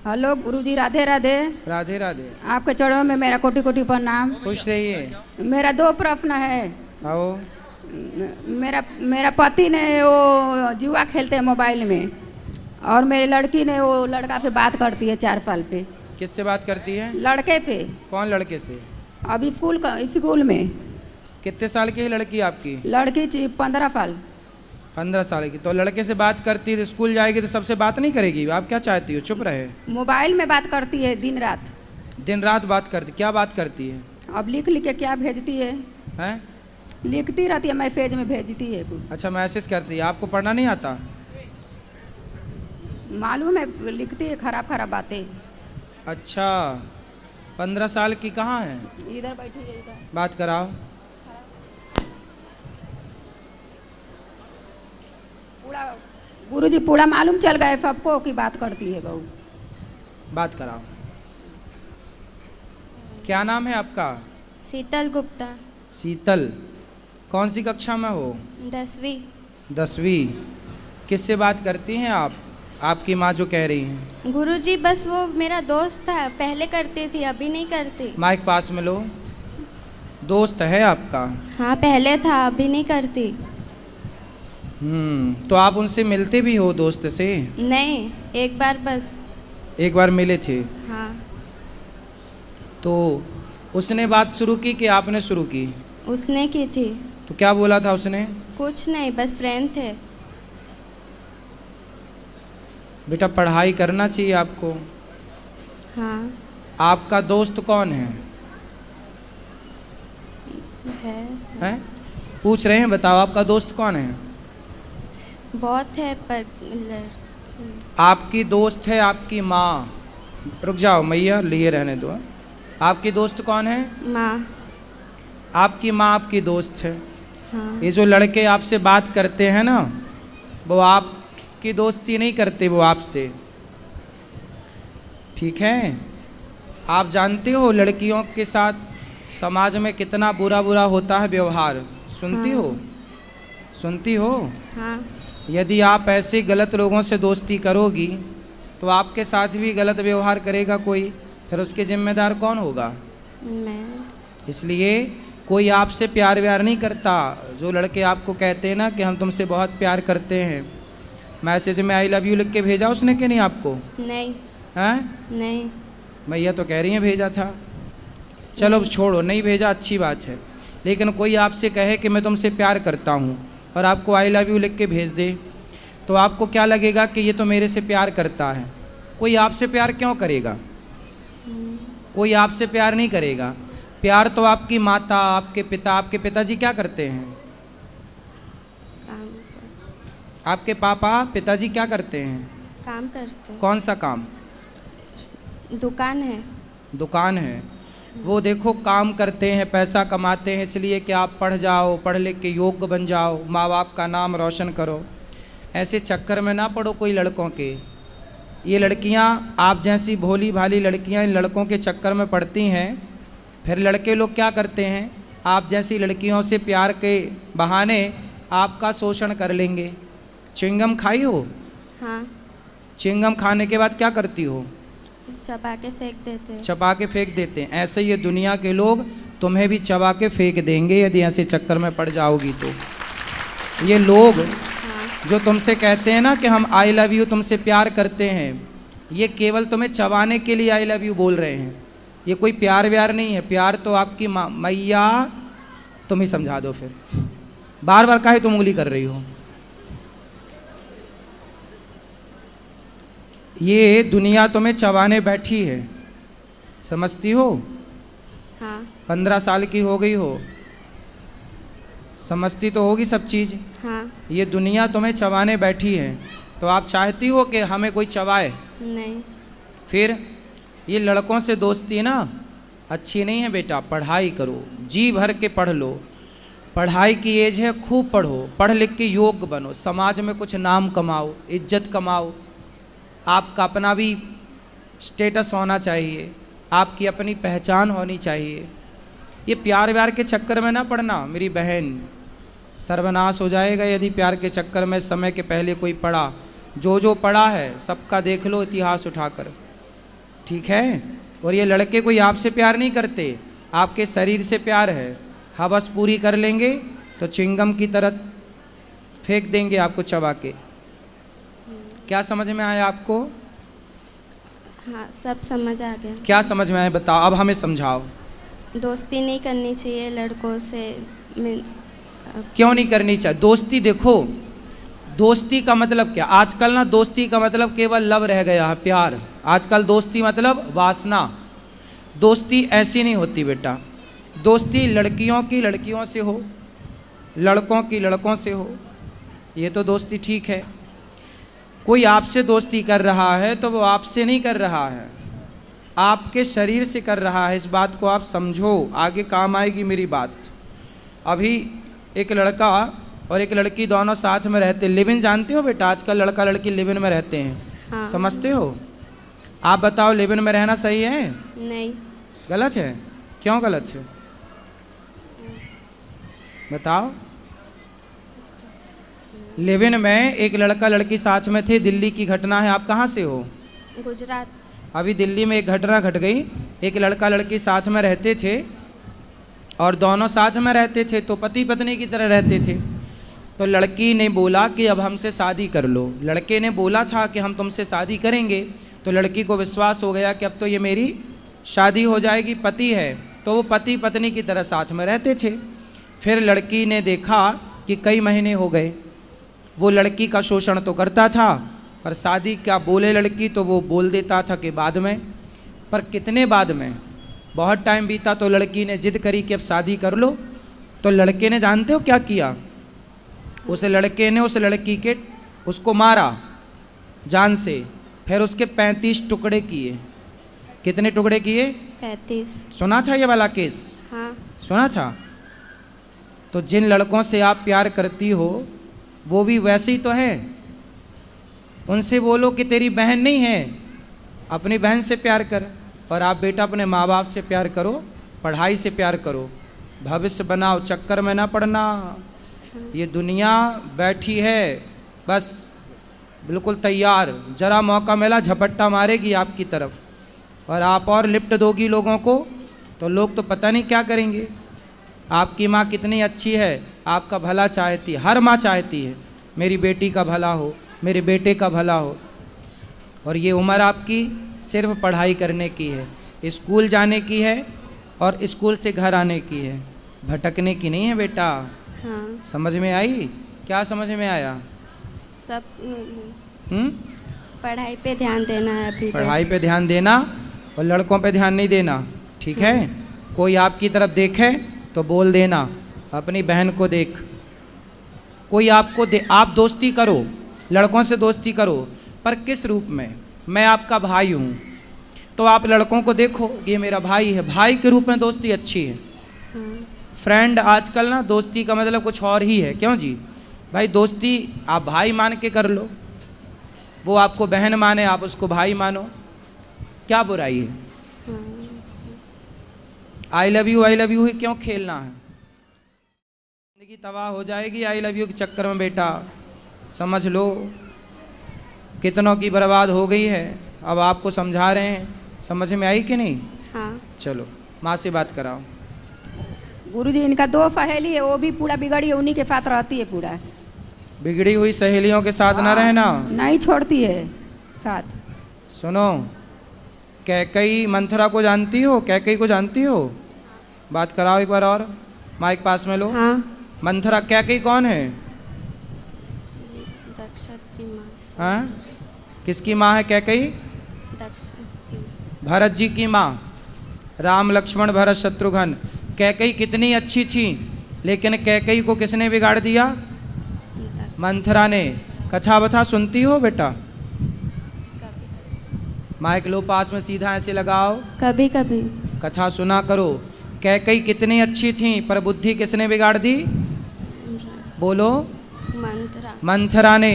Hello गुरुजी, राधे राधे। राधे राधे। आपके चरणों में मेरा कोटि कोटि प्रणाम। खुश रहिए। मेरा 2 प्रश्न है। आओ। मेरा पति ने वो जुआ खेलते हैं मोबाइल में, और मेरी लड़की ने वो लड़का से बात करती है 4 साल पे। किससे बात करती है? लड़के पे। कौन लड़के से? अभी स्कूल में। कितने साल की है लड़की आपकी? लड़की 15 साल। 15 साल की। तो लड़के से बात करती है तो स्कूल जाएगी तो सबसे बात नहीं करेगी? आप क्या चाहती हो, चुप रहे? मोबाइल में बात करती है दिन रात। दिन रात बात करती? क्या बात करती है? अब लिख लिख के क्या भेजती है? हैं? लिखती रहती है, मैसेज में भेजती है कुछ। अच्छा, मैसेज करती है। आपको पढ़ना नहीं आता? मालूम है, लिखती है खराब खराब बातें। अच्छा, 15 साल की। कहाँ है? इधर बैठी है, इधर। बात कराओ। पूरा गुरुजी पूरा मालूम चल गए सबको कि बात करती है बहू। बात कराओ। क्या नाम है आपका? शीतल गुप्ता। शीतल। कौन सी कक्षा में हो? 10वीं। 10वीं। किससे बात करती हैं आप? आपकी माँ जो कह रही हैं। गुरुजी बस वो मेरा दोस्त था, पहले करती थी, अभी नहीं करती। माइक पास में लो। दोस्त है आपका? हाँ, पहले था, अभी नहीं करती। तो आप उनसे मिलते भी हो दोस्त से? नहीं, एक बार बस। एक बार मिले थे? हाँ। तो उसने बात शुरू की कि आपने शुरू की? उसने की थी। तो क्या बोला था उसने? कुछ नहीं, बस फ्रेंड थे। बेटा, पढ़ाई करना चाहिए आपको। हाँ। आपका दोस्त कौन है? हैं? पूछ रहे हैं, बताओ आपका दोस्त कौन है? बहुत है पर आपकी दोस्त है आपकी माँ। रुक जाओ मैया, लिए रहने दो। आपकी दोस्त कौन है? माँ। आपकी माँ आपकी दोस्त है। हाँ। ये जो लड़के आपसे बात करते हैं ना, वो आपकी दोस्ती नहीं करते, वो आपसे। ठीक है? आप जानते हो लड़कियों के साथ समाज में कितना बुरा बुरा होता है व्यवहार। सुनती हाँ। हो? सुनती हो? हाँ। यदि आप ऐसे गलत लोगों से दोस्ती करोगी तो आपके साथ भी गलत व्यवहार करेगा कोई, फिर उसके जिम्मेदार कौन होगा? मैं। इसलिए कोई आपसे प्यार व्यार नहीं करता। जो लड़के आपको कहते हैं ना कि हम तुमसे बहुत प्यार करते हैं, मैसेज में आई लव यू लिख के भेजा उसने कि नहीं आपको? नहीं। हैं? नहीं। मैया तो कह रही हैं भेजा था। चलो छोड़ो, नहीं भेजा, अच्छी बात है। लेकिन कोई आपसे कहे कि मैं तुमसे प्यार करता हूँ और आपको आई लव यू लिख के भेज दे, तो आपको क्या लगेगा कि ये तो मेरे से प्यार करता है। कोई आपसे प्यार क्यों करेगा? कोई आपसे प्यार नहीं करेगा। प्यार तो आपकी माता, आपके पिता। आपके पिताजी क्या करते हैं? काम आपके पापा पिताजी क्या करते हैं? काम करते। कौन सा काम? दुकान है। दुकान है। वो देखो काम करते हैं, पैसा कमाते हैं इसलिए कि आप पढ़ जाओ, पढ़ लिख के योग्य बन जाओ, माँ बाप का नाम रोशन करो। ऐसे चक्कर में ना पड़ो कोई लड़कों के। ये लड़कियाँ, आप जैसी भोली भाली लड़कियाँ इन लड़कों के चक्कर में पड़ती हैं। फिर लड़के लोग क्या करते हैं, आप जैसी लड़कियों से प्यार के बहाने आपका शोषण कर लेंगे। च्युइंगम खाई हो? हाँ। च्युइंगम खाने के बाद क्या करती हो? चबा के फेंक देते हैं। चबा के फेंक देते हैं। ऐसे ये दुनिया के लोग तुम्हें भी चबा के फेंक देंगे यदि ऐसे चक्कर में पड़ जाओगी तो। ये लोग जो तुमसे कहते हैं ना कि हम आई लव यू तुमसे प्यार करते हैं, ये केवल तुम्हें चबाने के लिए आई लव यू बोल रहे हैं। ये कोई प्यार व्यार नहीं है। प्यार तो आपकी माँ। मैया तुम ही समझा दो फिर, बार बार काहे तुम उंगली कर रही हो? ये दुनिया तुम्हें चबाने बैठी है, समझती हो? हाँ। 15 साल की हो गई हो, समझती तो होगी सब चीज़। हाँ। ये दुनिया तुम्हें चबाने बैठी है, तो आप चाहती हो कि हमें कोई चबाए? नहीं। फिर ये लड़कों से दोस्ती ना अच्छी नहीं है बेटा। पढ़ाई करो, जी भर के पढ़ लो। पढ़ाई की एज है, खूब पढ़ो, पढ़ लिख के योग्य बनो, समाज में कुछ नाम कमाओ, इज्जत कमाओ। आपका अपना भी स्टेटस होना चाहिए, आपकी अपनी पहचान होनी चाहिए। ये प्यार व्यार के चक्कर में ना पड़ना मेरी बहन, सर्वनाश हो जाएगा यदि प्यार के चक्कर में समय के पहले कोई पड़ा। जो जो पड़ा है सबका देख लो इतिहास उठाकर। ठीक है। और ये लड़के कोई आपसे प्यार नहीं करते, आपके शरीर से प्यार है। हवस पूरी कर लेंगे तो चिंगम की तरह फेंक देंगे आपको चबा के। क्या समझ में आया आपको? हाँ, सब समझ आ गया। क्या समझ में आया बताओ, अब हमें समझाओ। दोस्ती नहीं करनी चाहिए लड़कों से, मीन्स क्यों नहीं करनी चाहिए दोस्ती? देखो, दोस्ती का मतलब क्या, आजकल ना दोस्ती का मतलब केवल लव रह गया है, प्यार। आजकल दोस्ती मतलब वासना। दोस्ती ऐसी नहीं होती बेटा। दोस्ती लड़कियों की लड़कियों से हो, लड़कों की लड़कों से हो, ये तो दोस्ती ठीक है। कोई आपसे दोस्ती कर रहा है तो वो आपसे नहीं कर रहा है, आपके शरीर से कर रहा है। इस बात को आप समझो, आगे काम आएगी मेरी बात। अभी एक लड़का और एक लड़की दोनों साथ में रहते, लिव इन जानते हो बेटा? आजकल लड़का लड़की लिव इन में रहते हैं। हाँ। समझते हो? आप बताओ, लिव इन में रहना सही है? नहीं। गलत है? क्यों गलत है बताओ। लिव इन में एक लड़का लड़की साथ में थे, दिल्ली की घटना है। आप कहाँ से हो? गुजरात। अभी दिल्ली में एक घटना घट गई। एक लड़का लड़की साथ में रहते थे और दोनों साथ में रहते थे तो पति पत्नी की तरह रहते थे। तो लड़की ने बोला कि अब हमसे शादी कर लो। लड़के ने बोला था कि हम तुमसे शादी करेंगे। तो लड़की को विश्वास हो गया कि अब तो ये मेरी शादी हो जाएगी, पति है। तो वो पति पत्नी की तरह साथ में रहते थे। फिर लड़की ने देखा कि कई महीने हो गए, वो लड़की का शोषण तो करता था पर शादी क्या बोले लड़की तो वो बोल देता था कि बाद में। पर कितने बाद में, बहुत टाइम बीता तो लड़की ने जिद करी कि अब शादी कर लो। तो लड़के ने जानते हो क्या किया? उस लड़के ने उस लड़की के उसको मारा जान से, फिर उसके 35 टुकड़े किए। कितने टुकड़े किए? 35। सुना था ये वाला केस? हाँ। सुना था। तो जिन लड़कों से आप प्यार करती हो वो भी वैसे ही तो है। उनसे बोलो कि तेरी बहन नहीं है, अपनी बहन से प्यार कर। और आप बेटा अपने माँ बाप से प्यार करो, पढ़ाई से प्यार करो, भविष्य बनाओ, चक्कर में ना पड़ना। ये दुनिया बैठी है बस बिल्कुल तैयार, जरा मौका मिला झपट्टा मारेगी आपकी तरफ। और आप और लिफ्ट दोगी लोगों को तो लोग तो पता नहीं क्या करेंगे। आपकी माँ कितनी अच्छी है, आपका भला चाहती है। हर माँ चाहती है मेरी बेटी का भला हो, मेरे बेटे का भला हो। और ये उम्र आपकी सिर्फ पढ़ाई करने की है, स्कूल जाने की है और स्कूल से घर आने की है, भटकने की नहीं है बेटा। हाँ। समझ में आई? क्या समझ में आया? सब हम्म? पढ़ाई पे ध्यान देना है अभी। पढ़ाई पे ध्यान देना और लड़कों पे ध्यान नहीं देना, ठीक है? कोई आपकी तरफ देखे तो बोल देना, अपनी बहन को देख। कोई आपको आप दोस्ती करो, लड़कों से दोस्ती करो, पर किस रूप में? मैं आपका भाई हूँ तो आप लड़कों को देखो ये मेरा भाई है, भाई के रूप में दोस्ती अच्छी है। हाँ। फ्रेंड आजकल ना दोस्ती का मतलब कुछ और ही है। क्यों जी? भाई दोस्ती आप भाई मान के कर लो, वो आपको बहन माने आप उसको भाई मानो, क्या बुराई है? हाँ। आई लव यू ही क्यों खेलना है? जिंदगी तबाह हो जाएगी आई लव यू के चक्कर में बेटा। समझ लो कितनों की बर्बाद हो गई है। अब आपको समझा रहे हैं, समझ में आई कि नहीं? हाँ। चलो माँ से बात कराओ। गुरुजी इनका 2 सहेली है, वो भी पूरा बिगड़ी है, उन्हीं के साथ रहती है पूरा। बिगड़ी हुई सहेलियों के साथ ना रहना, नहीं छोड़ती है साथ। सुनो, कैकई मंथरा को जानती हो? कैकई को जानती हो? बात कराओ एक बार और, माइक पास में लो। हाँ। मंथरा कैकई कौन है? दक्ष की माँ। हाँ, किसकी माँ है कैकई? दक्ष की। भरत जी की माँ। राम लक्ष्मण भरत शत्रुघ्न। कैकई कितनी अच्छी थी, लेकिन कैकई को किसने बिगाड़ दिया? मंथरा ने। कथा बथा सुनती हो बेटा? माइक लो पास में, सीधा ऐसे लगाओ। कभी कभी। कथा सुना करो। कैकई कितनी अच्छी थी पर बुद्धि किसने बिगाड़ दी? बोलो। मंत्रा। मंथरा ने।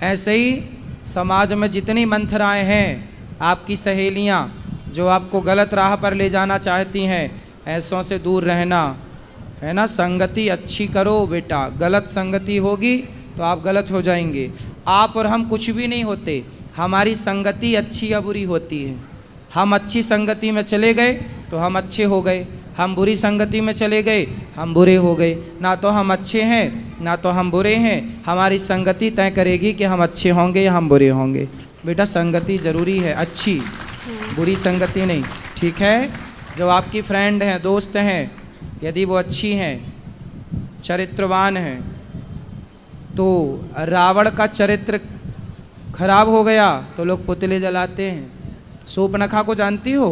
ऐसे ही समाज में जितनी मंथराएं हैं, आपकी सहेलियां जो आपको गलत राह पर ले जाना चाहती हैं, ऐसों से दूर रहना है ना। संगति अच्छी करो बेटा, गलत संगति होगी तो आप गलत हो जाएंगे। आप और हम कुछ भी नहीं होते, हमारी संगति अच्छी या बुरी होती है। हम अच्छी संगति में चले गए तो हम अच्छे हो गए, हम बुरी संगति में चले गए हम बुरे हो गए। ना तो हम अच्छे हैं ना तो हम बुरे हैं, हमारी संगति तय करेगी कि हम अच्छे होंगे या हम बुरे होंगे। बेटा संगति ज़रूरी है, अच्छी, बुरी संगति नहीं, ठीक है। जो आपकी फ्रेंड हैं, दोस्त हैं, यदि वो अच्छी हैं, चरित्रवान हैं, तो रावण का चरित्र खराब हो गया तो लोग पुतले जलाते हैं। शूर्पणखा को जानती हो?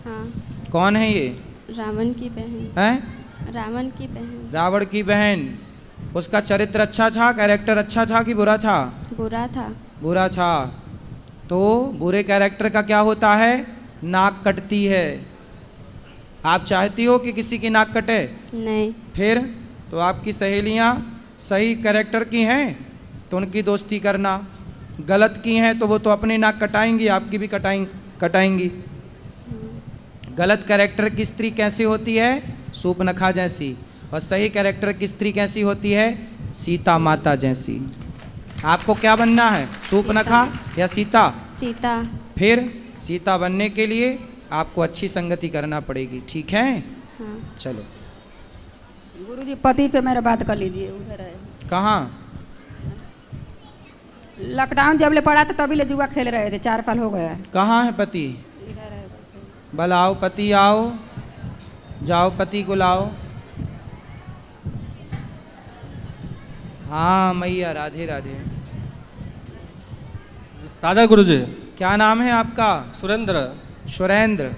हाँ। कौन है ये? रावण की बहन। हैं? रावण की बहन। रावण की बहन। उसका चरित्र अच्छा था, कैरेक्टर अच्छा था कि बुरा था? बुरा था। बुरा था। तो बुरे कैरेक्टर का क्या होता है? नाक कटती है। आप चाहती हो कि किसी की नाक कटे? नहीं। फिर तो आपकी सहेलियां सही कैरेक्टर की हैं तो उनकी दोस्ती करना, गलत की हैं तो वो तो अपनी नाक कटाएंगी, आपकी भी कटाएंगी। गलत कैरेक्टर की स्त्री कैसी होती है? शूर्पणखा जैसी। और सही कैरेक्टर की स्त्री कैसी होती है? सीता माता जैसी। आपको क्या बनना है, शूर्पणखा या सीता? सीता। फिर सीता बनने के लिए आपको अच्छी संगति करना पड़ेगी, ठीक है? हाँ। चलो। गुरुजी पति पे मेरा बात कर लीजिए, उधर है। कहाँ? लॉकडाउन जब ले पड़ा था तभी ले जुआ खेल रहे थे, 4 साल हो गया है। कहाँ है पति? इधर है। बुलाओ पति, आओ, जाओ पति को लाओ। हाँ मैया, राधे राधे। राधा गुरुजी। क्या नाम है आपका? सुरेंद्र। सुरेंद्र।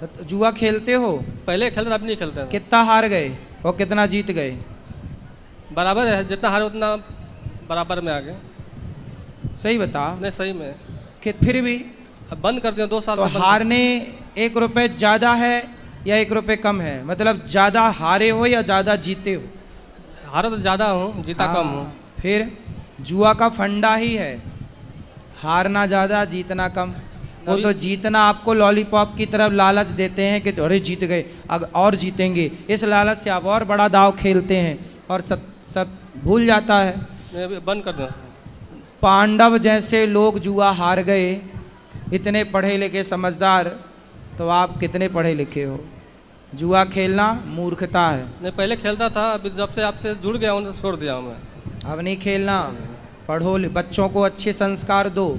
तो जुआ खेलते हो? पहले खेलते, अब नहीं खेलते। कितना हार गए और कितना जीत गए? बराबर है, जितना हारे उतना बराबर में आ गए। सही बता। नहीं सही में। कि फिर भी अब बंद कर दिया 2 साल तो से बंद। हारने 1 रुपये ज़्यादा है या 1 रुपये कम है? मतलब ज़्यादा हारे हो या ज़्यादा जीते हो? हारा तो ज़्यादा हूँ, जीता हाँ, कम हूँ। फिर जुआ का फंडा ही है, हारना ज़्यादा जीतना कम। वो तो जीतना आपको लॉलीपॉप की तरफ लालच देते हैं कि अरे जीत गए अब और जीतेंगे, इस लालच से आप और बड़ा दाव खेलते हैं और सब भूल जाता है। मैं अभी बंद कर दूँ। पांडव जैसे लोग जुआ हार गए, इतने पढ़े लिखे समझदार, तो आप कितने पढ़े लिखे हो? जुआ खेलना मूर्खता है। नहीं पहले खेलता था, अभी जब से आपसे जुड़ गया हूँ तो छोड़ दिया हूँ मैं। अब नहीं खेलना। पढ़ो, बच्चों को अच्छे संस्कार दो,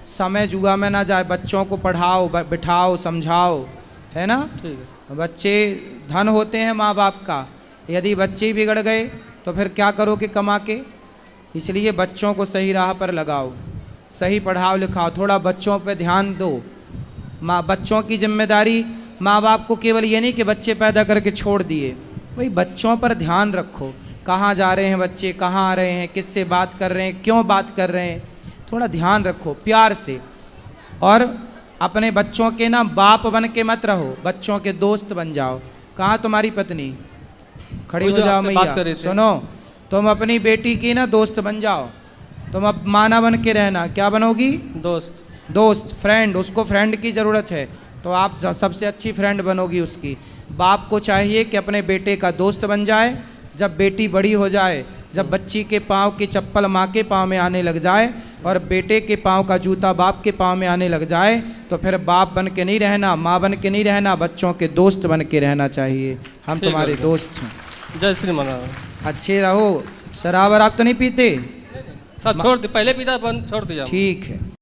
समय जुआ में ना जाए, बच्चों को पढ़ाओ, बिठाओ, समझाओ, है ना? ठीक है। बच्चे धन होते हैं माँ बाप का, यदि बच्चे बिगड़ गए तो फिर क्या करोगे कमा के? इसलिए बच्चों को सही राह पर लगाओ, सही पढ़ाओ लिखाओ, थोड़ा बच्चों पे ध्यान दो। बच्चों की जिम्मेदारी माँ बाप को केवल ये नहीं कि बच्चे पैदा करके छोड़ दिए, भाई बच्चों पर ध्यान रखो। कहाँ जा रहे हैं बच्चे, कहाँ आ रहे हैं, किससे बात कर रहे हैं, क्यों बात कर रहे हैं, थोड़ा ध्यान रखो प्यार से। और अपने बच्चों के ना बाप बन के मत रहो, बच्चों के दोस्त बन जाओ। कहाँ तुम्हारी पत्नी? खड़ी हो जाओ मैया, सुनो, तुम अपनी बेटी की ना दोस्त बन जाओ। तुम अब माना बन के रहना, क्या बनोगी? दोस्त, फ्रेंड। उसको फ्रेंड की ज़रूरत है तो आप सबसे अच्छी फ्रेंड बनोगी उसकी। बाप को चाहिए कि अपने बेटे का दोस्त बन जाए। जब बेटी बड़ी हो जाए, जब बच्ची के पाँव की चप्पल माँ के पाँव में आने लग जाए और बेटे के पाँव का जूता बाप के पाँव में आने लग जाए, तो फिर बाप बन के नहीं रहना, माँ बन के नहीं रहना, बच्चों के दोस्त बन के रहना चाहिए। हम तुम्हारे दोस्त हैं। जय श्री मना। अच्छे रहो। शराब आप तो नहीं पीते? सब छोड़ दिया, पहले पीता, बंद छोड़ दिया। ठीक है।